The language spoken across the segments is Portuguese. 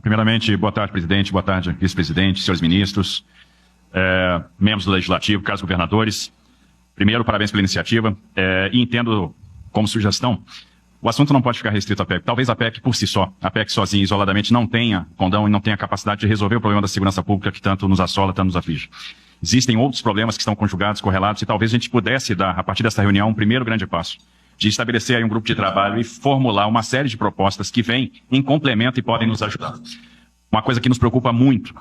Primeiramente, boa tarde, presidente, boa tarde, vice-presidente, senhores ministros, membros do Legislativo, caros governadores. Primeiro, parabéns pela iniciativa e entendo como sugestão, o assunto não pode ficar restrito à PEC. Talvez a PEC por si só, a PEC sozinha, isoladamente, não tenha condão e não tenha capacidade de resolver o problema da segurança pública que tanto nos assola, tanto nos aflige. Existem outros problemas que estão conjugados, correlatos, e talvez a gente pudesse dar, a partir dessa reunião, um primeiro grande passo de estabelecer aí um grupo de trabalho e formular uma série de propostas que vêm em complemento e podem nos ajudar. Uma coisa que nos preocupa muito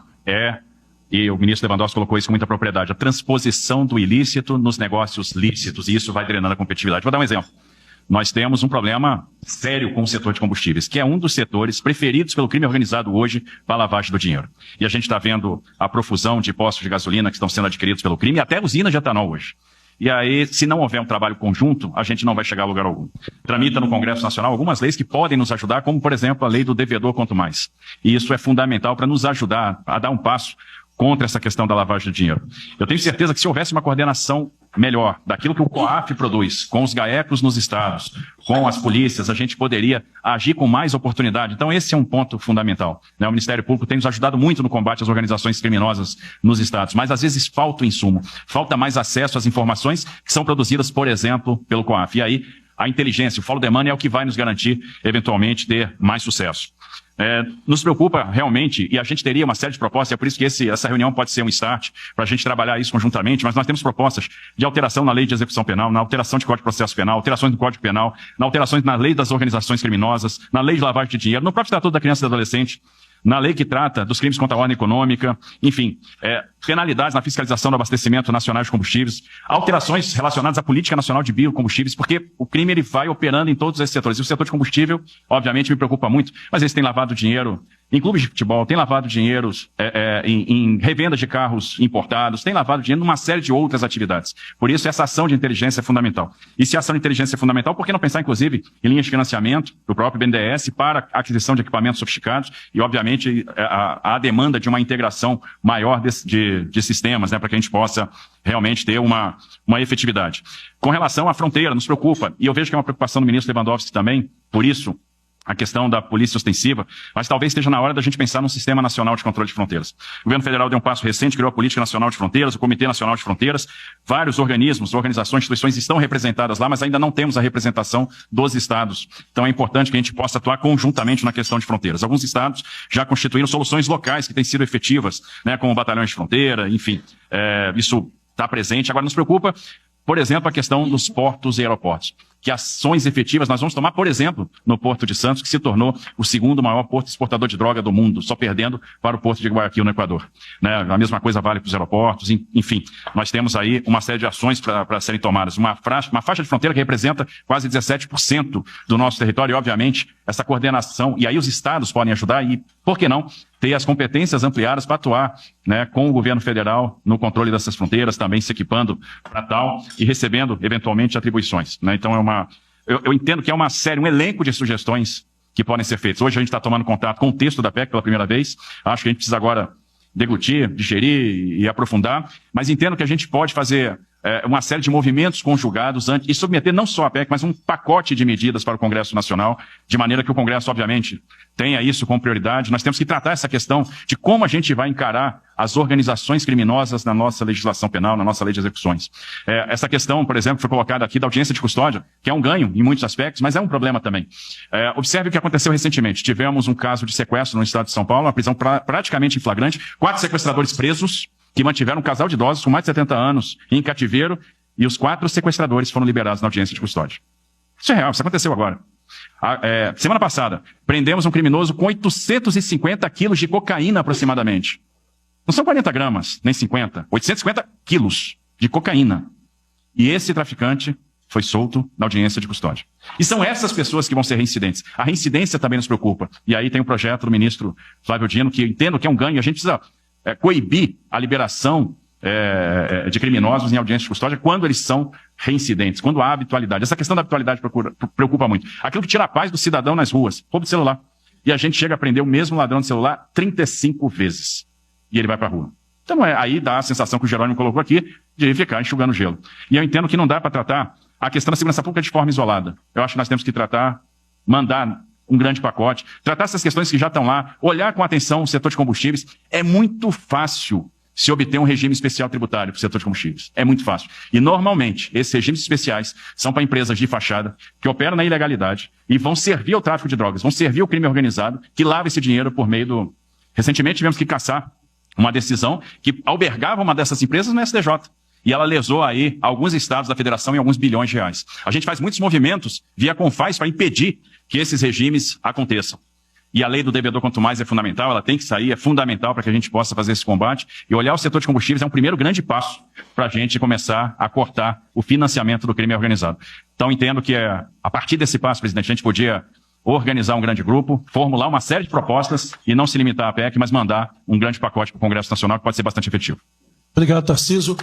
e o ministro Lewandowski colocou isso com muita propriedade, a transposição do ilícito nos negócios lícitos, e isso vai drenando a competitividade. Vou dar um exemplo. Nós temos um problema sério com o setor de combustíveis, que é um dos setores preferidos pelo crime organizado hoje para a lavagem do dinheiro. E a gente está vendo a profusão de postos de gasolina que estão sendo adquiridos pelo crime, e até usinas de etanol hoje. E aí, se não houver um trabalho conjunto, a gente não vai chegar a lugar algum. Tramita no Congresso Nacional algumas leis que podem nos ajudar, como, por exemplo, a lei do devedor quanto mais. E isso é fundamental para nos ajudar a dar um passo contra essa questão da lavagem de dinheiro. Eu tenho certeza que se houvesse uma coordenação melhor daquilo que o COAF produz, com os GAECos nos estados, com as polícias, a gente poderia agir com mais oportunidade. Então esse é um ponto fundamental. O Ministério Público tem nos ajudado muito no combate às organizações criminosas nos estados, mas às vezes falta o insumo, falta mais acesso às informações que são produzidas, por exemplo, pelo COAF. E aí a inteligência, o follow the money é o que vai nos garantir, eventualmente, ter mais sucesso. Nos preocupa realmente, e a gente teria uma série de propostas, é por isso que essa reunião pode ser um start para a gente trabalhar isso conjuntamente, mas nós temos propostas de alteração na lei de execução penal, na alteração de Código de Processo Penal, alterações do Código Penal, na alterações na lei das organizações criminosas, na lei de lavagem de dinheiro, no próprio Estatuto da Criança e do Adolescente, na lei que trata dos crimes contra a ordem econômica, enfim, penalidades na fiscalização do abastecimento nacional de combustíveis, alterações relacionadas à política nacional de biocombustíveis, porque o crime ele vai operando em todos esses setores. E o setor de combustível, obviamente, me preocupa muito, mas eles têm lavado dinheiro em clubes de futebol, têm lavado dinheiro em revendas de carros importados, têm lavado dinheiro numa série de outras atividades. Por isso, essa ação de inteligência é fundamental. E se a ação de inteligência é fundamental, por que não pensar, inclusive, em linhas de financiamento do próprio BNDES para a aquisição de equipamentos sofisticados e, obviamente, a demanda de uma integração maior de sistemas, para que a gente possa realmente ter uma efetividade. Com relação à fronteira, nos preocupa, e eu vejo que é uma preocupação do ministro Lewandowski também, por isso, a questão da polícia ostensiva, mas talvez esteja na hora da gente pensar num sistema nacional de controle de fronteiras. O governo federal deu um passo recente, criou a Política Nacional de Fronteiras, o Comitê Nacional de Fronteiras, vários organismos, organizações, instituições estão representadas lá, mas ainda não temos a representação dos estados. Então é importante que a gente possa atuar conjuntamente na questão de fronteiras. Alguns estados já constituíram soluções locais que têm sido efetivas, como batalhões de fronteira, enfim, isso está presente. Agora nos preocupa, por exemplo, a questão dos portos e aeroportos. Que ações efetivas nós vamos tomar, por exemplo, no Porto de Santos, que se tornou o segundo maior porto exportador de droga do mundo, só perdendo para o Porto de Guayaquil, no Equador. A mesma coisa vale para os aeroportos, enfim. Nós temos aí uma série de ações para serem tomadas. Uma faixa de fronteira que representa quase 17% do nosso território, e, obviamente, essa coordenação, e aí os estados podem ajudar, e, por que não, ter as competências ampliadas para atuar com o governo federal no controle dessas fronteiras, também se equipando para tal e recebendo, eventualmente, atribuições. Então, eu entendo que é uma série, um elenco de sugestões que podem ser feitas. Hoje a gente está tomando contato com o texto da PEC pela primeira vez. Acho que a gente precisa agora deglutir, digerir e aprofundar, mas entendo que a gente pode fazer uma série de movimentos conjugados antes, e submeter não só a PEC, mas um pacote de medidas para o Congresso Nacional, de maneira que o Congresso, obviamente, tenha isso como prioridade. Nós temos que tratar essa questão de como a gente vai encarar as organizações criminosas na nossa legislação penal, na nossa lei de execuções. Essa questão, por exemplo, foi colocada aqui da audiência de custódia, que é um ganho em muitos aspectos, mas é um problema também. Observe o que aconteceu recentemente. Tivemos um caso de sequestro no estado de São Paulo, uma prisão praticamente em flagrante, 4 sequestradores presos, que mantiveram um casal de idosos com mais de 70 anos em cativeiro, e os 4 sequestradores foram liberados na audiência de custódia. Isso é real, isso aconteceu agora. Semana passada, prendemos um criminoso com 850 quilos de cocaína aproximadamente. Não são 40 gramas, nem 50. 850 quilos de cocaína. E esse traficante foi solto na audiência de custódia. E são essas pessoas que vão ser reincidentes. A reincidência também nos preocupa. E aí tem um projeto do ministro Flávio Dino, que eu entendo que é um ganho. A gente precisa coibir a liberação de criminosos em audiência de custódia quando eles são reincidentes, quando há habitualidade. Essa questão da habitualidade preocupa muito. Aquilo que tira a paz do cidadão nas ruas, roubo de celular. E a gente chega a prender o mesmo ladrão de celular 35 vezes. E ele vai para a rua. Então aí dá a sensação que o Jerônimo colocou aqui de ficar enxugando gelo. E eu entendo que não dá para tratar a questão da segurança pública de forma isolada. Eu acho que nós temos que mandar um grande pacote, tratar essas questões que já estão lá, olhar com atenção o setor de combustíveis. É muito fácil se obter um regime especial tributário para o setor de combustíveis. É muito fácil. E, normalmente, esses regimes especiais são para empresas de fachada que operam na ilegalidade e vão servir ao tráfico de drogas, vão servir ao crime organizado, que lava esse dinheiro por meio do... Recentemente, tivemos que caçar uma decisão que albergava uma dessas empresas no STJ. E ela lesou aí alguns estados da federação em alguns bilhões de reais. A gente faz muitos movimentos via Confaz para impedir que esses regimes aconteçam. E a lei do devedor quanto mais é fundamental, ela tem que sair, é fundamental para que a gente possa fazer esse combate. E olhar o setor de combustíveis é um primeiro grande passo para a gente começar a cortar o financiamento do crime organizado. Então, entendo que a partir desse passo, presidente, a gente podia organizar um grande grupo, formular uma série de propostas e não se limitar à PEC, mas mandar um grande pacote para o Congresso Nacional que pode ser bastante efetivo. Obrigado, Tarcísio.